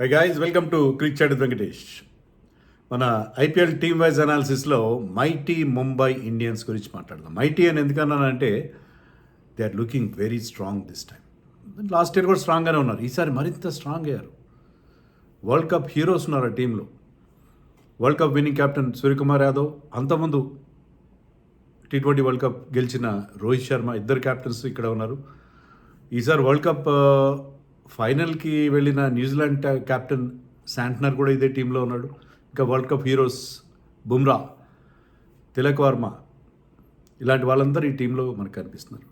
High guys, welcome to crick chat Venkatesh. మన IPL team wise అనాలిసిస్లో mighty Mumbai Indians గురించి మాట్లాడదాం. మైటీ అని ఎందుకన్నానంటే they are looking very strong this time. Last year కూడా స్ట్రాంగ్గానే ఉన్నారు, ఈసారి మరింత స్ట్రాంగ్ అయ్యారు. వరల్డ్ కప్ హీరోస్ ఉన్నారు ఆ టీంలో. World cup winning captain Suryakumar Yadav, అంతకుముందు T20 వరల్డ్ కప్ గెలిచిన రోహిత్ శర్మ, ఇద్దరు కెప్టెన్స్ ఇక్కడ ఉన్నారు. ఈసారి వరల్డ్ కప్ ఫైనల్కి వెళ్ళిన న్యూజిలాండ్ కెప్టెన్ శాంట్నర్ కూడా ఇదే టీంలో ఉన్నాడు. ఇంకా world cup heroes Bumrah, Tilak Varma, ఇలాంటి వాళ్ళందరూ ఈ టీంలో మనకు కనిపిస్తున్నారు.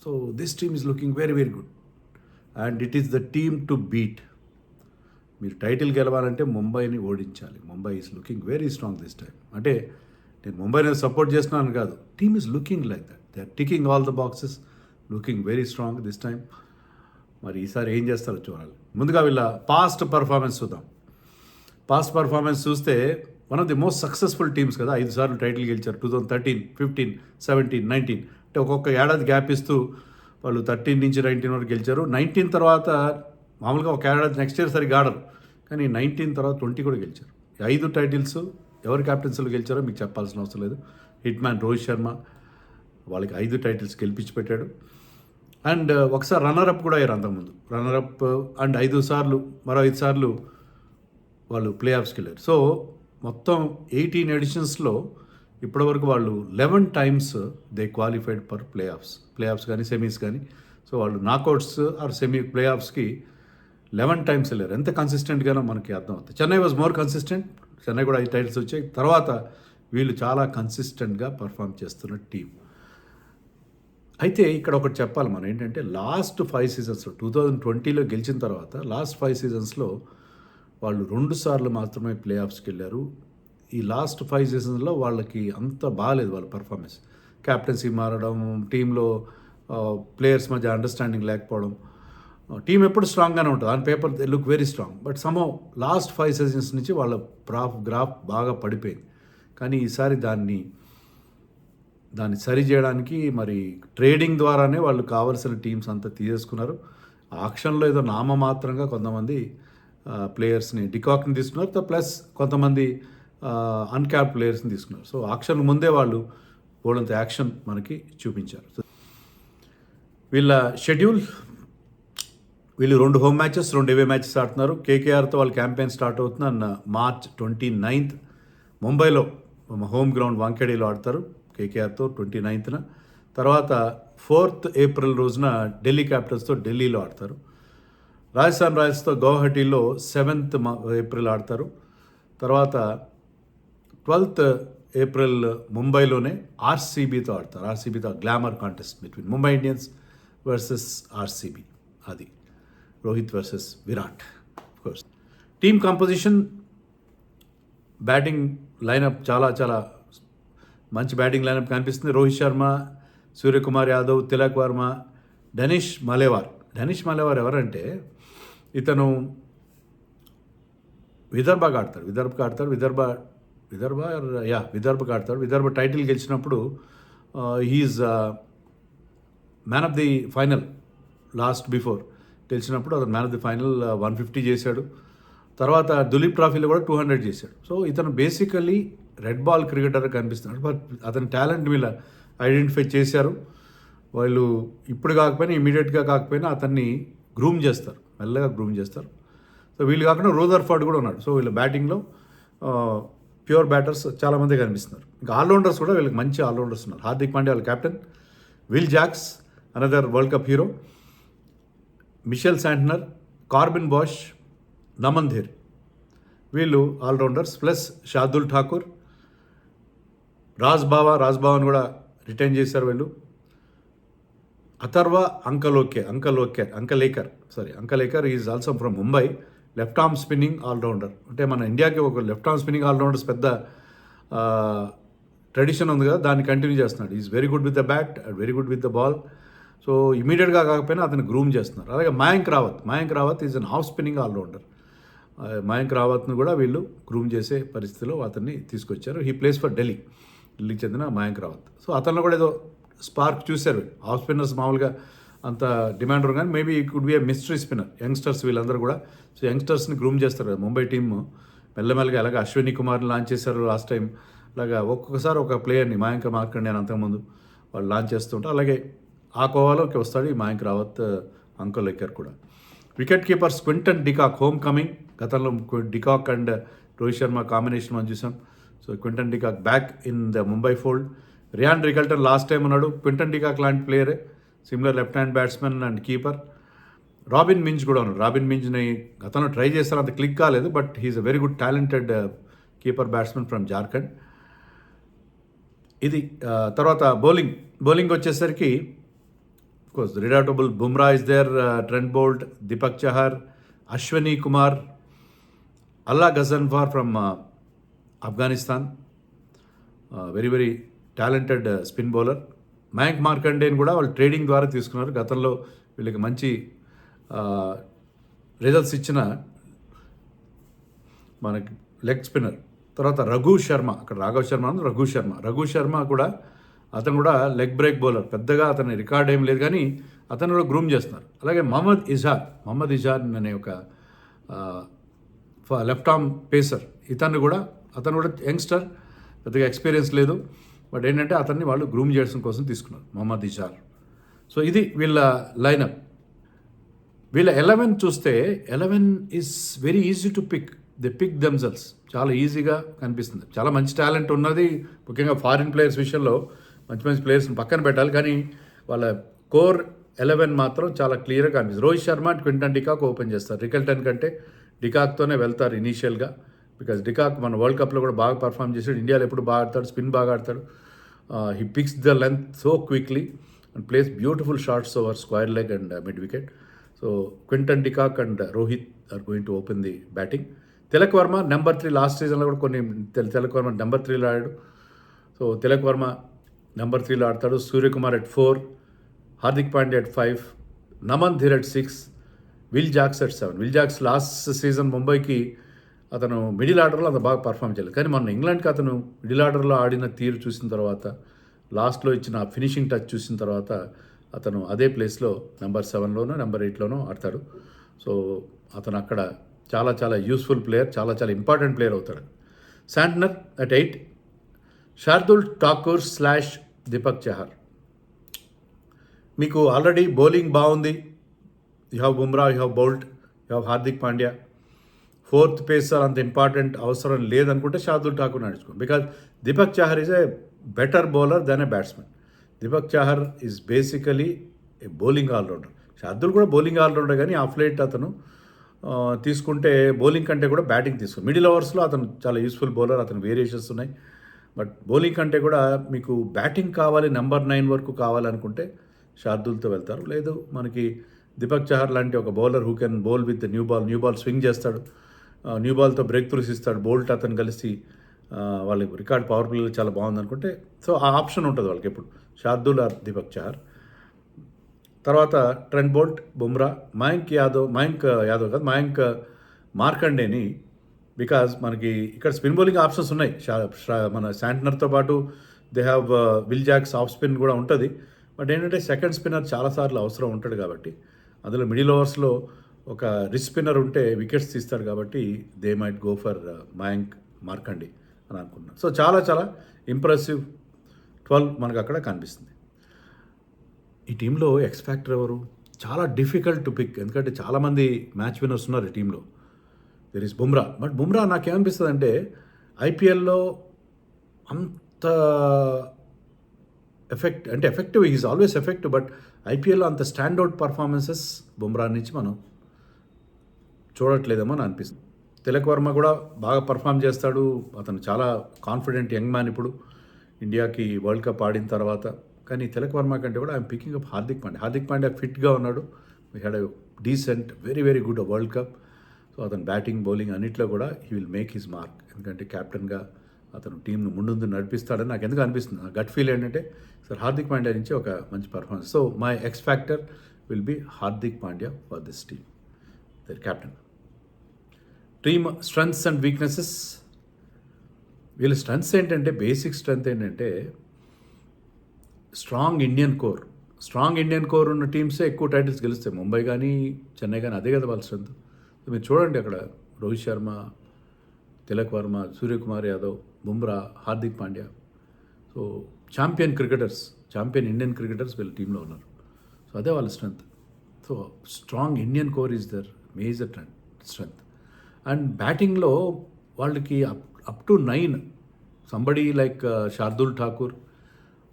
So this team is looking very very good and it is the team to beat. మీరు టైటిల్ గెలవాలంటే ముంబైని ఓడించాలి. Mumbai is looking very strong this time. అంటే నేను ముంబైని సపోర్ట్ చేస్తున్నాను కాదు, team is looking like that. They are ticking all the boxes, looking very strong this time. మరి ఈసారి ఏం చేస్తారో చూడాలి. ముందుగా వీళ్ళ పాస్ట్ పర్ఫార్మెన్స్ చూద్దాం. పాస్ట్ పర్ఫార్మెన్స్ చూస్తే one of the most successful teams కదా. 5 సార్లు టైటిల్ గెలిచారు. 2013, 15, 17, 19 అంటే ఒక్కొక్క ఏడాది గ్యాప్ ఇస్తూ వాళ్ళు 13 నుంచి 19 వరకు గెలిచారు. 19 తర్వాత మామూలుగా ఒక ఏడాది నెక్స్ట్ ఇయర్ సరిగ్గా ఆడరు, కానీ 19 తర్వాత 20 కూడా గెలిచారు. 5 టైటిల్స్ ఎవరు క్యాప్టెన్సీలు గెలిచారో మీకు చెప్పాల్సిన అవసరం లేదు. హిట్ మ్యాన్ రోహిత్ శర్మ వాళ్ళకి 5 టైటిల్స్ గెలిపించి పెట్టాడు. అండ్ ఒకసారి రన్నరప్ కూడా అయ్యారు అంతకుముందు. రన్నరప్ అండ్ 5 సార్లు, మరో 5 సార్లు వాళ్ళు ప్లే ఆఫ్స్కి వెళ్ళారు. సో మొత్తం 18 ఎడిషన్స్లో ఇప్పటివరకు వాళ్ళు 11 times they qualified for playoffs కానీ సెమీస్ కానీ. సో వాళ్ళు నాకౌట్స్ ఆర్ సెమీ ప్లే ఆఫ్స్కి 11 టైమ్స్ వెళ్ళారు. ఎంత కన్సిస్టెంట్గానో మనకి అర్థమవుతుంది. Chennai was more consistent. Chennai కూడా 5 టైటిల్స్ వచ్చాయి. తర్వాత వీళ్ళు చాలా కన్సిస్టెంట్గా పర్ఫామ్ చేస్తున్న టీం. అయితే ఇక్కడ ఒకటి చెప్పాలి మనం, ఏంటంటే లాస్ట్ 5 సీజన్స్లో 2020లో గెలిచిన తర్వాత లాస్ట్ 5 సీజన్స్లో వాళ్ళు 2 సార్లు మాత్రమే ప్లే ఆఫ్స్కి వెళ్ళారు. ఈ లాస్ట్ 5 సీజన్స్లో వాళ్ళకి అంత బాగాలేదు వాళ్ళ పర్ఫార్మెన్స్. క్యాప్టెన్సీ మారడం, టీంలో ప్లేయర్స్ మధ్య అండర్స్టాండింగ్ లేకపోవడం. టీం ఎప్పుడు స్ట్రాంగ్గానే ఉంటుంది, on paper they look very strong. But somehow last 5 seasons నుంచి వాళ్ళ గ్రాఫ్ బాగా పడిపోయింది. కానీ ఈసారి దాన్ని సరి చేయడానికి మరి ట్రేడింగ్ ద్వారానే వాళ్ళు కావాల్సిన టీమ్స్ అంతా తీసేసుకున్నారు. ఆక్షన్లో ఏదో నామమాత్రంగా కొంతమంది ప్లేయర్స్ని, డికాక్ని తీసుకున్నారు, ప్లస్ కొంతమంది అన్క్యాప్ ప్లేయర్స్ని తీసుకున్నారు. సో ఆక్షన్ ముందే వాళ్ళు పోలంత యాక్షన్ మనకి చూపించారు. వీళ్ళ షెడ్యూల్, వీళ్ళు 2 హోమ్ మ్యాచెస్ 2 అవే మ్యాచెస్ ఆడుతున్నారు. కేకేఆర్తో వాళ్ళ క్యాంపెయిన్ స్టార్ట్ అవుతుంది March 29th. ముంబైలో హోమ్ గ్రౌండ్ వాంఖేడేలో ఆడతారు కేకేఆర్తో 29th. తర్వాత 4th April రోజున ఢిల్లీ క్యాపిటల్స్తో ఢిల్లీలో ఆడతారు. రాజస్థాన్ రాయల్స్తో గౌహటిలో 7th April ఆడతారు. తర్వాత 12th April ముంబైలోనే ఆర్సీబీతో ఆడతారు. ఆర్సీబీతో glamour contest between Mumbai Indians versus RCB. అది Rohit versus Virat. Course team composition, batting lineup చాలా చాలా మంచి బ్యాటింగ్ లైనప్ కనిపిస్తుంది. రోహిత్ శర్మ, సూర్యకుమార్ యాదవ్, తిలక్ వర్మ, డనిష్ మలేవార్ ఎవరంటే ఇతను విదర్భకు ఆడతాడు. విదర్భ టైటిల్ గెలిచినప్పుడు he's man of the final. Before గెలిచినప్పుడు అతను మ్యాన్ ఆఫ్ ది ఫైనల్ 150 చేశాడు. తర్వాత దులీప్ ట్రాఫీలో కూడా 200 చేశాడు. సో ఇతను బేసికలీ రెడ్ బాల్ క్రికెటర్ కనిపిస్తున్నాడు. బట్ అతని టాలెంట్ వీళ్ళ ఐడెంటిఫై చేశారు. వాళ్ళు ఇప్పుడు కాకపోయినా, ఇమీడియట్గా కాకపోయినా అతన్ని మెల్లగా గ్రూమ్ చేస్తారు. సో వీళ్ళు కాకుండా రూదర్ఫర్డ్ కూడా ఉన్నాడు. సో వీళ్ళ బ్యాటింగ్లో ప్యూర్ బ్యాటర్స్ చాలామంది కనిపిస్తున్నారు. ఇంకా ఆల్రౌండర్స్ కూడా వీళ్ళకి మంచి ఆల్రౌండర్స్ ఉన్నారు. హార్దిక్ పాండ్యా వాళ్ళ captain, Will Jacks another world cup hero, Mitchell Santner, Corbin Bosch, Naman Dhir, వీళ్ళు ఆల్రౌండర్స్. ప్లస్ షార్దుల్ ఠాకూర్, రాజ్ భావన్ కూడా రిటైన్ చేశారు వీళ్ళు. Atharva Ankolekar is also from Mumbai, left arm spinning allrounder. అంటే మన ఇండియాకి ఒక లెఫ్ట్ ఆర్మ్ స్పిన్నింగ్ ఆల్రౌండర్స్ పెద్ద ట్రెడిషన్ ఉంది కదా, దాన్ని కంటిన్యూ చేస్తున్నాడు. Is very good with the bat and very good with the ball. So ఇమీడియట్గా కాకపోయినా అతను గ్రూమ్ చేస్తున్నారు. అలాగే Mayank Rawat is an off spinning allrounder. Mayank రావత్ను కూడా వీళ్ళు గ్రూమ్ చేసే పరిస్థితిలో అతన్ని తీసుకొచ్చారు. హీ ప్లేస్ ఫర్ ఢిల్లీకి చెందిన మయాంక్ రావత్. సో అతను కూడా ఏదో స్పార్క్ చూశారు. ఆఫ్ స్పిన్నర్స్ మామూలుగా అంత డిమాండ్ ఉంది, కానీ maybe could be A mystery spinner. Youngsters వీళ్ళందరూ కూడా, సో యంగ్స్టర్స్ని గ్రూమ్ చేస్తారు కదా ముంబై టీమ్ మెల్లమెల్లగా. అలాగే అశ్విని కుమార్ని లాంచ్ చేశారు లాస్ట్ టైం. అలాగా ఒక్కొక్కసారి ఒక ప్లేయర్ని మయాంక్ మార్కండే అని అంతకుముందు వాళ్ళు లాంచ్ చేస్తుంటారు. అలాగే ఆ కోవాలోకి వస్తాడు ఈ మయాంక్ రావత్, అంకుల్ లెక్కర్ కూడా. Wicket keepers Quinton de Kock home coming. గతంలో de Kock and Rohit Sharma combination మనం చూసాం. So Quinton de Kock back in the Mumbai fold. Ryan Rickelton last time ఉన్నాడు. క్వింటన్ డికాక్ లాంటి ప్లేయరే, similar left hand batsmen and keeper. Robin Minz కూడా ఉన్నాడు. రాబిన్ మింజ్ని గతంలో ట్రై చేస్తారు, అంత క్లిక్ కాలేదు, but he's a very good talented keeper batsmen from Jharkhand. ఇది తర్వాత బౌలింగ్ వచ్చేసరికి course redoubtable Bumrah is there, Trent Boult, Deepak Chahar, Ashwani Kumar, Allah Ghazanfar from Afghanistan, very very talented spin bowler. Mayank మార్కండేని కూడా వాళ్ళు ట్రేడింగ్ ద్వారా తీసుకున్నారు. గతంలో వీళ్ళకి మంచి రిజల్ట్స్ ఇచ్చిన మనకి లెగ్ స్పిన్నర్. తర్వాత రఘు శర్మ, అక్కడ రఘు శర్మ కూడా, అతను కూడా లెగ్ బ్రేక్ బౌలర్. పెద్దగా అతని రికార్డ్ ఏం లేదు, కానీ అతను కూడా గ్రూమ్ చేస్తున్నారు. అలాగే మహమ్మద్ ఇజార్ అనే ఒక లెఫ్ట్ ఆర్మ్ పేసర్. అతను కూడా యంగ్స్టర్, పెద్దగా ఎక్స్పీరియన్స్ లేదు, బట్ ఏంటంటే అతన్ని వాళ్ళు గ్రూమ్ చేయడం కోసం తీసుకున్నారు, మహమ్మద్ ఇజార్. సో ఇది వీళ్ళ లైనప్. వీళ్ళ 11 చూస్తే 11 is very easy to pick. They pick themselves, చాలా ఈజీగా కనిపిస్తుంది. చాలా మంచి టాలెంట్ ఉన్నది, ముఖ్యంగా ఫారిన్ ప్లేయర్స్ విషయంలో మంచి ప్లేయర్స్ని పక్కన పెట్టాలి, కానీ వాళ్ళ కోర్ 11 మాత్రం చాలా క్లియర్గా కనిపిస్తుంది. Rohit Sharma and Quinton de Kock open చేస్తారు. రికల్టన్ కంటే డికాక్తోనే వెళ్తారు ఇనీషియల్గా, బికాజ్ డికాక్ మన వరల్డ్ కప్లో కూడా బాగా పర్ఫామ్ చేశాడు. ఇండియాలో ఎప్పుడు బాగా ఆడతాడు, స్పిన్ బాగా ఆడతాడు. He picks the length so quickly and places beautiful shots over square leg and mid wicket. So Quinton de Kock and Rohit are going to open the batting. Tilak Varma number 3, last సీజన్లో కూడా కొన్ని తిలక్ వర్మ నెంబర్ 3లో ఆడాడు. సో తిలక్ వర్మ నెంబర్ 3లో ఆడతాడు. Suryakumar at 4, Hardik Pandya at 5, Naman Dhir at 6, Will Jacks at 7. Will Jacks last season ముంబైకి అతను middle ఆర్డర్లో అంత బాగా పర్ఫామ్ చేయలేదు, కానీ మొన్న ఇంగ్లాండ్కి అతను మిడిల్ ఆర్డర్లో ఆడిన తీరు చూసిన తర్వాత, లాస్ట్లో ఇచ్చిన ఫినిషింగ్ టచ్ చూసిన తర్వాత అతను అదే ప్లేస్లో నెంబర్ 7లోనో నెంబర్ 8లోనో ఆడతాడు. సో అతను అక్కడ చాలా యూస్ఫుల్ ప్లేయర్, చాలా ఇంపార్టెంట్ ప్లేయర్ అవుతాడు. Santner at 8, Shardul Thakur / Deepak Chahar. మీకు ఆల్రెడీ బౌలింగ్ బాగుంది, you have Bumrah, you have Boult, you have Hardik Pandya. 4th pacer అంత ఇంపార్టెంట్ అవసరం లేదనుకుంటే శార్దుల్ ఠాకూర్ నడుచుకోండి, because Deepak Chahar is a better bowler than a batsmen. Deepak Chahar is basically a bowling allrounder. Shardul కూడా bowling allrounder, కానీ of late అతను తీసుకుంటే బౌలింగ్ కంటే కూడా బ్యాటింగ్ తీసుకుని మిడిల్ ఓవర్స్లో అతను చాలా యూస్ఫుల్ బౌలర్. అతను వేరియేషన్స్ ఉన్నాయి, బట్ బౌలింగ్ కంటే కూడా మీకు బ్యాటింగ్ కావాలి, నెంబర్ 9 వరకు కావాలనుకుంటే శార్దుల్తో వెళ్తారు. లేదు మనకి దీపక్ చహర్ లాంటి ఒక bowler who can bowl with new ball swing చేస్తాడు, న్యూ బాల్తో బ్రేక్ త్రూస్ ఇస్తాడు, బోల్ట్ అతను కలిసి వాళ్ళకి రికార్డ్ పవర్ ప్లేలో చాలా బాగుంది అనుకుంటే, సో ఆ ఆప్షన్ ఉంటుంది వాళ్ళకి ఎప్పుడు, శార్దుల్ ఆర్ దీపక్ చహర్. తర్వాత ట్రెంట్ బోల్ట్, బుమ్రా, మయాంక్ మార్కండేని, బికాజ్ మనకి ఇక్కడ స్పిన్ బౌలింగ్ ఆప్షన్స్ ఉన్నాయి. మన శాంట్నర్తో పాటు they have Will Jacks off spin కూడా ఉంటుంది, బట్ ఏంటంటే సెకండ్ స్పిన్నర్ చాలాసార్లు అవసరం ఉంటాడు కాబట్టి, అందులో మిడిల్ ఓవర్స్లో ఒక రిచ్ స్పిన్నర్ ఉంటే వికెట్స్ తీస్తాడు కాబట్టి they might go for Mayank Markande అని అనుకుంటున్నాను. సో చాలా ఇంప్రెసివ్ 12 మనకు అక్కడ కనిపిస్తుంది. ఈ టీంలో ఎక్స్ ఫ్యాక్టర్ ఎవరు? చాలా డిఫికల్ట్ టు పిక్, ఎందుకంటే చాలామంది మ్యాచ్ విన్నర్స్ ఉన్నారు ఈ టీంలో. There is Bumrah, but Bumrah నాకేమనిపిస్తుంది అంటే ఐపీఎల్లో అంత effective, is always effective, but ఐపీఎల్లో అంత స్టాండౌట్ పర్ఫార్మెన్సెస్ బుమ్రా నుంచి మనం చూడట్లేదేమో అని అనిపిస్తుంది. తిలక్ వర్మ కూడా బాగా పర్ఫామ్ చేస్తాడు, అతను చాలా కాన్ఫిడెంట్ యంగ్ మ్యాన్ ఇప్పుడు ఇండియాకి వరల్డ్ కప్ ఆడిన తర్వాత. కానీ తిలక్ వర్మ కంటే కూడా I'm picking up Hardik Pandya ఫిట్గా ఉన్నాడు, we had a decent very good world cup. So అతను బ్యాటింగ్ బౌలింగ్ అన్నింటిలో కూడా he will make his mark, ఎందుకంటే కెప్టెన్గా అతను టీంను ముందు నడిపిస్తాడని నాకు ఎందుకు అనిపిస్తుంది. నా గట్ ఫీల్ ఏంటంటే సార్ హార్దిక్ పాండ్యా నుంచి ఒక మంచి performance. So my X factor will be Hardik Pandya for this team, their captain. Team strengths and weaknesses. వీళ్ళ స్ట్రెంగ్త్స్ ఏంటంటే, బేసిక్ స్ట్రెంగ్త్ ఏంటంటే strong Indian core. Strong Indian core ఉన్న టీమ్సే ఎక్కువ టైటిల్స్ గెలుస్తాయి. ముంబై కానీ చెన్నై కానీ అదే కదా వాళ్ళ స్ట్రెంత్. మీరు చూడండి అక్కడ Rohit Sharma, Tilak Varma, Suryakumar Yadav, Bumrah, Hardik Pandya. So champion cricketers, champion Indian cricketers వీళ్ళ టీంలో ఉన్నారు. సో అదే వాళ్ళ strength. So strong Indian core is their major strength. And బ్యాటింగ్లో వాళ్ళకి up to 9 somebody like Shardul Thakur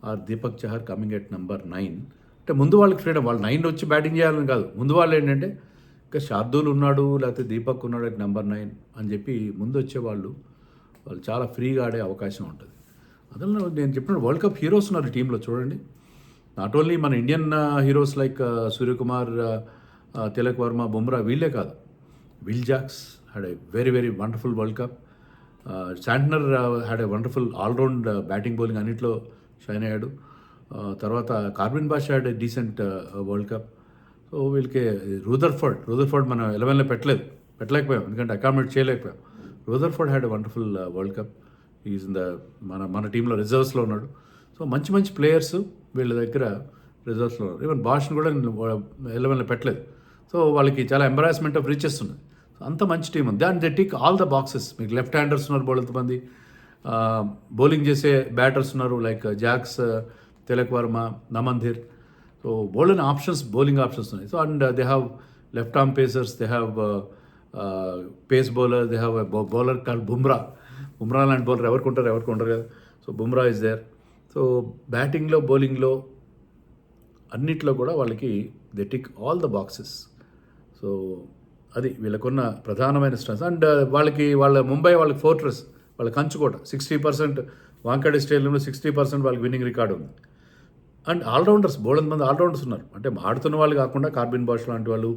or Deepak Chahar coming at number 9. అంటే ముందు వాళ్ళకి ఫ్రీడమ్, వాళ్ళు 9 వచ్చి బ్యాటింగ్ చేయాలని కాదు. ముందు వాళ్ళు ఏంటంటే ఇంకా శార్దుల్ ఉన్నాడు లేకపోతే దీపక్ ఉన్నాడు అట్ నెంబర్ 9 అని చెప్పి ముందు వచ్చేవాళ్ళు వాళ్ళు చాలా ఫ్రీగా ఆడే అవకాశం ఉంటుంది. అందులో నేను చెప్పిన వరల్డ్ కప్ హీరోస్ ఉన్నారు టీంలో చూడండి. నాట్ ఓన్లీ మన Indian heroes like Suryakumar, Tilak Varma, Bumrah వీళ్ళే కాదు. Will Jacks had a very very wonderful world cup. Santner had a wonderful allround batting bowling అన్నింటిలో షైన్ అయ్యాడు. తర్వాత Corbin Bosch had a decent world cup. So వీళ్ళకి రూదర్ఫర్డ్ మనం 11లో పెట్టలేకపోయాం ఎందుకంటే అకామిడేట్ చేయలేకపోయాం. Rutherford had a wonderful world cup. Is in the మన టీంలో రిజర్వ్స్లో ఉన్నాడు. సో మంచి మంచి ప్లేయర్స్ వీళ్ళ దగ్గర రిజర్వ్స్లో ఉన్నారు. ఈవెన్ బాష్ని కూడా 11లో పెట్టలేదు. సో వాళ్ళకి చాలా ఎంబరాస్మెంట్ ఆఫ్ రీచెస్ ఉన్నాయి. సో అంత మంచి టీం ఉంది. దాని they tick all the boxes. మీకు లెఫ్ట్ హ్యాండర్స్ ఉన్నారు బోల్తమంది, బౌలింగ్ చేసే బ్యాటర్స్ ఉన్నారు like jacks, Tilak Varma, నమంధీర్. So bowling options ఉన్నాయి. So and they have left arm pacers, they have pace bowler, they have bowler call Bumrah లాంటి బౌలర్ ఎవరికి ఉండరు కదా. So Bumrah is there. So బ్యాటింగ్లో బౌలింగ్లో అన్నిట్లో కూడా వాళ్ళకి they tick all the boxes. So అది వీళ్ళకున్న ప్రధానమైన స్ట్రెస్. అండ్ వాళ్ళ ముంబై వాళ్ళకి ఫోర్ట్రెస్, వాళ్ళ కంచుకోట. 60% వాంకడే స్టేడియంలో 60% వాళ్ళకి విన్నింగ్ రికార్డు ఉంది. అండ్ ఆల్రౌండర్స్ బోల్డ్ మంది ఆల్రౌండర్స్ ఉన్నారు. అంటే ఆడుతున్న వాళ్ళు కాకుండా కార్బిన్ బాష్ లాంటి వాళ్ళు,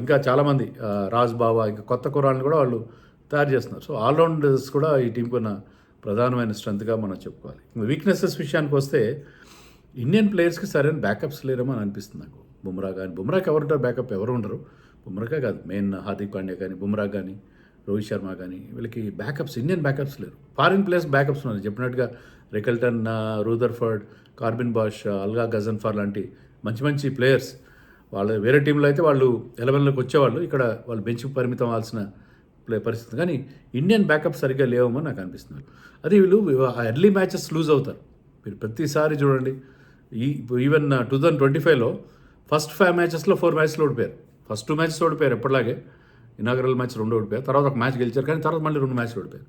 ఇంకా చాలామంది, రాజ్ బావా, ఇంకా కొత్త కురాలను కూడా వాళ్ళు తయారు చేస్తున్నారు. సో ఆల్రౌండర్స్ కూడా ఈ టీంకి ఉన్న ప్రధానమైన స్ట్రెంత్గా మనం చెప్పుకోవాలి. వీక్నెసెస్ విషయానికి వస్తే ఇండియన్ ప్లేయర్స్కి సరైన బ్యాకప్స్ లేరేమో అని అనిపిస్తుంది నాకు. బుమ్రాకి ఎవరుంటారు బ్యాకప్? ఎవరు ఉండరు. బుమ్రాకే కాదు, మెయిన్ హార్దిక్ పాండ్యా కానీ, బుమ్రా కానీ, రోహిత్ శర్మ కానీ, వీళ్ళకి బ్యాకప్స్, ఇండియన్ బ్యాకప్స్ లేరు. ఫారిన్ ప్లేయర్స్ బ్యాకప్స్ ఉన్నారు. చెప్పినట్టుగా Rickelton, Rutherford, Corbin Bosch, Allah Ghazanfar లాంటి మంచి మంచి ప్లేయర్స్. వాళ్ళు వేరే టీంలో అయితే వాళ్ళు 11లోకి వచ్చేవాళ్ళు, ఇక్కడ వాళ్ళు బెంచ్కి పరిమితం అవ్వాల్సిన పరిస్థితి. కానీ ఇండియన్ బ్యాకప్ సరిగ్గా లేవమో నాకు అనిపిస్తుంది. అది వీళ్ళు ఎర్లీ మ్యాచెస్ లూజ్ అవుతారు. మీరు ప్రతిసారి చూడండి, ఈవెన్ 2025లో ఫస్ట్ 5 మ్యాచెస్లో 4 మ్యాచ్లు ఓడిపోయారు. ఫస్ట్ 2 మ్యాచెస్ ఓడిపోయారు ఎప్పటిలాగే. ఇనాగరల్ మ్యాచ్ 2 ఓడిపోయారు, తర్వాత ఒక మ్యాచ్ గెలిచారు, కానీ తర్వాత మళ్ళీ 2 మ్యాచ్లు ఓడిపోయారు.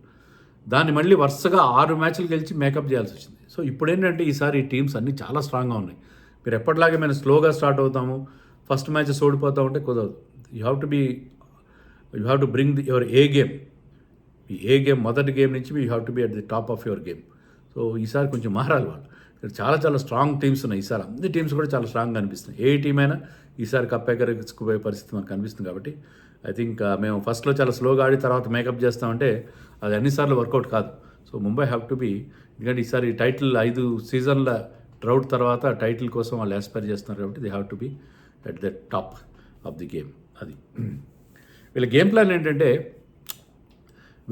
దాన్ని మళ్ళీ వరుసగా 6 మ్యాచ్లు గెలిచి మేకప్ చేయాల్సి వచ్చింది. సో ఇప్పుడు ఏంటంటే ఈసారి ఈ టీమ్స్ అన్నీ చాలా స్ట్రాంగ్గా ఉన్నాయి. మీరు ఎప్పటిలాగే మేము స్లోగా స్టార్ట్ అవుతాము, ఫస్ట్ మ్యాచెస్ ఓడిపోతా ఉంటే కుదరదు. You have to bring your A game. ఈ ఏ గేమ్ మొదటి గేమ్ నుంచి you have to be at the top of your game. So ఈసారి కొంచెం మారాలి వాళ్ళు. ఇక్కడ చాలా చాలా స్ట్రాంగ్ టీమ్స్ ఉన్నాయి. ఈసారి అన్ని టీమ్స్ కూడా చాలా స్ట్రాంగ్గా అనిపిస్తున్నాయి. ఏ టీం అయినా ఈసారి కప్ ఎగరేసుకుపోయే పరిస్థితి మనకు కనిపిస్తుంది. కాబట్టి ఐ థింక్ మేము ఫస్ట్లో చాలా స్లోగా ఆడి తర్వాత మేకప్ చేస్తామంటే అది అన్నిసార్లు వర్కౌట్ కాదు. So Mumbai have to be, ఎందుకంటే ఈసారి టైటిల్ 5 సీజన్ల డ్రౌట్ తర్వాత టైటిల్ కోసం వాళ్ళు ఆస్పైర్ చేస్తున్నారు. కాబట్టి they have to be at the top of the game. అది వీళ్ళ గేమ్ ప్లాన్ ఏంటంటే,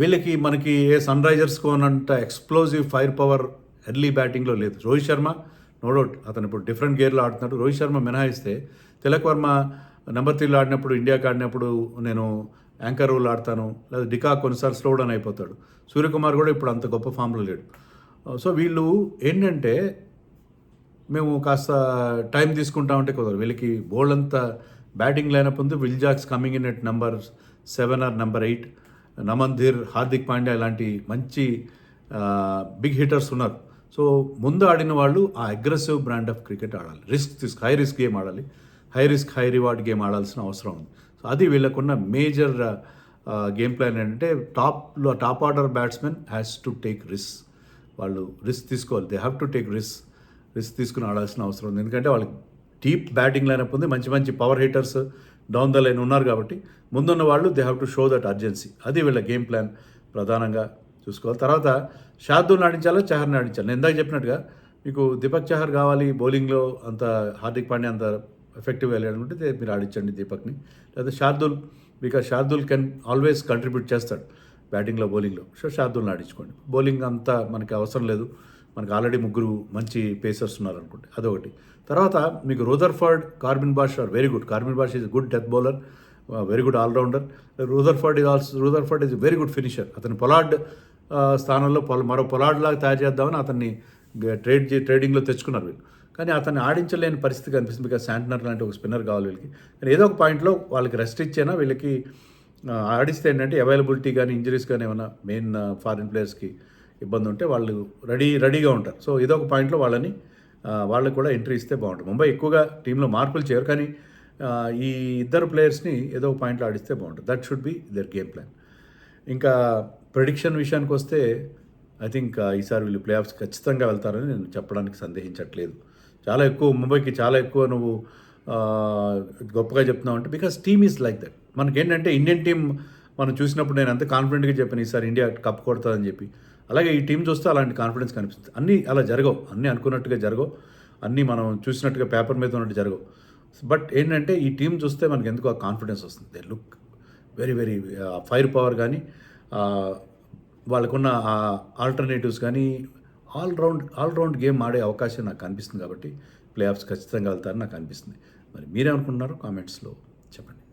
వీళ్ళకి మనకి ఏ సన్ రైజర్స్కో అన్నంత ఎక్స్ప్లోజివ్ ఫైర్ పవర్ ఎర్లీ బ్యాటింగ్లో లేదు. రోహిత్ శర్మ నో డౌట్ అతను ఇప్పుడు డిఫరెంట్ గేర్లో ఆడుతున్నాడు. రోహిత్ శర్మ మినహాయిస్తే తిలక్ వర్మ నెంబర్ 3లో ఆడినప్పుడు, ఇండియాకి ఆడినప్పుడు నేను యాంకర్ రోల్ ఆడతాను, లేదా డికా కొన్నిసార్లు స్లో డౌన్ అయిపోతాడు. సూర్యకుమార్ కూడా ఇప్పుడు అంత గొప్ప ఫామ్లో లేడు. సో వీళ్ళు ఏంటంటే మేము కాస్త టైం తీసుకుంటామంటే కుదరదు. వీళ్ళకి బోల్డ్ అంతా బ్యాటింగ్ లైనప్ ఉంది. Will jacks coming in at number 7 are number 8, నమంధీర్, Hardik Pandya ఇలాంటి మంచి బిగ్ హిట్టర్స్ ఉన్నారు. సో ముందు ఆడిన వాళ్ళు ఆ అగ్రెసివ్ బ్రాండ్ ఆఫ్ క్రికెట్ ఆడాలి, హై రిస్క్ గేమ్ ఆడాలి, high risk high reward game ఆడాల్సిన అవసరం ఉంది. సో అది వీళ్ళకున్న మేజర్ గేమ్ ప్లాన్ ఏంటంటే, top order batsmen has to take risk. వాళ్ళు రిస్క్ తీసుకోవాలి. They have to take risk తీసుకుని ఆడాల్సిన అవసరం ఉంది. ఎందుకంటే వాళ్ళకి డీప్ బ్యాటింగ్ లైనప్ ఉంది, మంచి మంచి power hitters down the line ఉన్నారు. కాబట్టి ముందున్న వాళ్ళు they have to show that urgency. అది వీళ్ళ గేమ్ ప్లాన్ ప్రధానంగా చూసుకోవాలి. తర్వాత శార్దూల్ని ఆడించాలో చహర్ని ఆడించాలి. నేను ఇందాక చెప్పినట్టుగా మీకు దీపక్ చహర్ కావాలి బౌలింగ్లో, అంత హార్దిక్ పాండ్యా అంత ఎఫెక్టివ్గా వెళ్ళాలనుకుంటే మీరు ఆడించండి దీపక్ని, లేదా Shardul, because Shardul can always contribute చేస్తాడు బ్యాటింగ్లో బౌలింగ్లో. సో శార్దూల్ని ఆడించుకోండి. బౌలింగ్ అంతా మనకి అవసరం లేదు. మనకు ఆల్రెడీ ముగ్గురు మంచి పేసర్స్ ఉన్నారనుకుంటే అదొకటి. తర్వాత మీకు Rutherford, Corbin Bosch are very good. Corbin Bosch is good death bowler, very good allrounder. Rutherford is very good finisher. అతను పొలార్డ్ స్థానంలో మరో పొలార్డ్ లాగా తయారు చేద్దామని అతన్ని ట్రేడింగ్లో తెచ్చుకున్నారు వీళ్ళు. కానీ అతన్ని ఆడించలేని పరిస్థితి కనిపిస్తుంది. బికాజ్ శాంట్నర్ లాంటి ఒక స్పిన్నర్ కావాలి వీళ్ళకి. కానీ ఏదో ఒక పాయింట్లో వాళ్ళకి రెస్ట్ ఇచ్చేనా వీళ్ళకి ఆడిస్తే ఏంటంటే అవైలబిలిటీ కానీ ఇంజరీస్ కానీ ఏమైనా మెయిన్ ఫారిన్ ప్లేయర్స్కి ఇబ్బంది ఉంటే వాళ్ళు రెడీగా ఉంటారు. సో ఏదో ఒక పాయింట్లో వాళ్ళకి కూడా ఎంట్రీ ఇస్తే బాగుంటుంది. ముంబై ఎక్కువగా టీంలో మార్పులు చేయరు, కానీ ఈ ఇద్దరు ప్లేయర్స్ని ఏదో ఒక పాయింట్లో ఆడిస్తే బాగుంటుంది. That should be their game plan. ఇంకా ప్రెడిక్షన్ విషయానికి వస్తే ఐ థింక్ ఈసారి వీళ్ళు ప్లే ఆఫ్స్ ఖచ్చితంగా వెళ్తారని నేను చెప్పడానికి సందేహించట్లేదు. ముంబైకి చాలా ఎక్కువ నువ్వు గొప్పగా చెప్తున్నావు అంటే because team is like that. మనకేంటంటే ఇండియన్ టీం మనం చూసినప్పుడు నేను అంత కాన్ఫిడెంట్గా చెప్పాను ఈసారి ఇండియా కప్ కొడుతుందని చెప్పి. అలాగే ఈ టీం చూస్తే అలాంటి కాన్ఫిడెన్స్ కనిపిస్తుంది. అన్నీ అలా జరగవు, అన్నీ అనుకున్నట్టుగా జరగవు, అన్నీ మనం చూసినట్టుగా పేపర్ మీద ఉన్నట్టు జరగవు. బట్ ఏంటంటే ఈ టీం చూస్తే మనకి ఎందుకు ఆ కాన్ఫిడెన్స్ వస్తుంది. They look very very fire power కానీ వాళ్ళకున్న ఆల్టర్నేటివ్స్ కానీ ఆల్రౌండ్ గేమ్ ఆడే అవకాశం నాకు కనిపిస్తుంది. కాబట్టి ప్లే ఆఫ్స్ ఖచ్చితంగా వెళ్తారని నాకు అనిపిస్తుంది. మరి మీరేమనుకుంటున్నారో కామెంట్స్లో చెప్పండి.